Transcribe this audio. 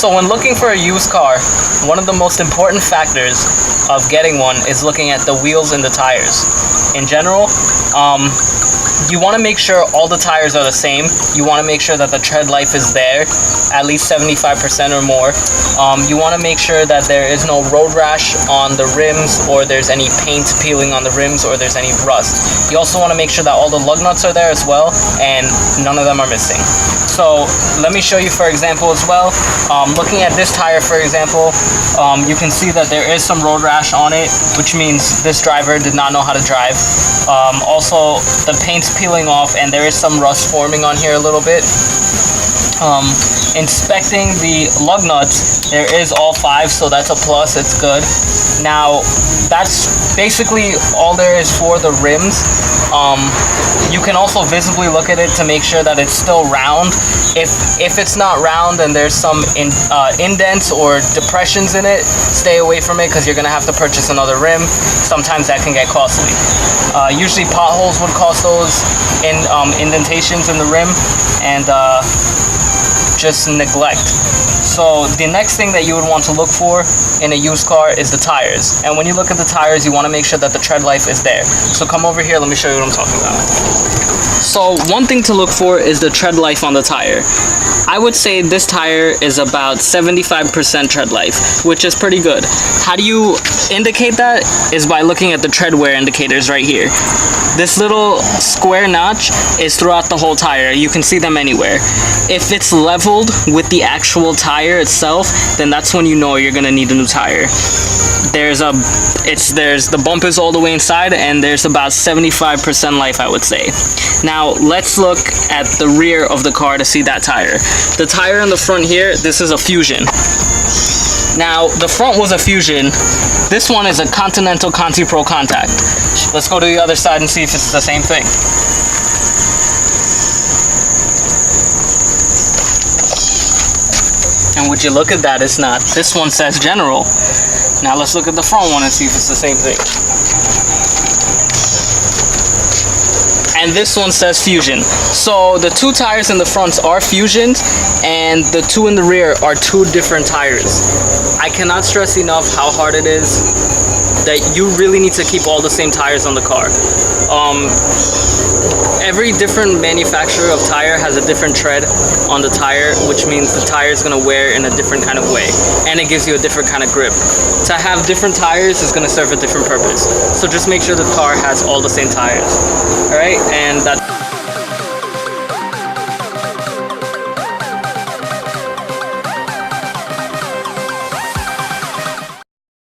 So when looking for a used car, one of the most important factors of getting one is looking at the wheels and the tires. In general, you want to make sure all the tires are the same. You want to make sure that the tread life is there, at least 75% or more. You want to make sure that there is no road rash on the rims, or there's any paint peeling on the rims, or there's any rust. You also want to make sure that all the lug nuts are there as well, and none of them are missing. So let me show you, for example, as well. Looking at this tire, for example, you can see that there is some road rash on it, which means this driver did not know how to drive. Also, the paint's peeling off, and there is some rust forming on here a little bit. Inspecting the lug nuts, there is all 5, so that's a plus. It's good. Now, that's basically all there is for the rims. You can also visibly look at it to make sure that it's still round. If it's not round and there's some indents or depressions in it, stay away from it, because you're going to have to purchase another rim. Sometimes that can get costly. Usually potholes would cause those indentations in the rim, and just neglect. So the next thing that you would want to look for in a used car is the tires. And when you look at the tires, you want to make sure that the tread life is there. So come over here, let me show you what I'm talking about. So one thing to look for is the tread life on the tire. I would say this tire is about 75% tread life, which is pretty good. How do you indicate that? Is by looking at the tread wear indicators right here. This little square notch is throughout the whole tire. You can see them anywhere. If it's leveled with the actual tire itself, then that's when you know you're gonna need a new tire. There's the bump is all the way inside, and there's about 75% life, I would say. Now let's look at the rear of the car to see that tire. The tire in the front here, this is a Fusion. Now the front was a Fusion. This one is a Continental Conti Pro Contact. Let's go to the other side and see if it's the same thing. And would you look at that, it's not. This one says General. Now let's look at the front one and see if it's the same thing. And this one says Fusion. So the 2 tires in the front are Fusions, and the 2 in the rear are 2 different tires. I cannot stress enough how hard it is that you really need to keep all the same tires on the car. Every different manufacturer of tire has a different tread on the tire, which means the tire is going to wear in a different kind of way, and it gives you a different kind of grip. To have different tires is going to serve a different purpose. So just make sure the car has all the same tires. Alright, and that's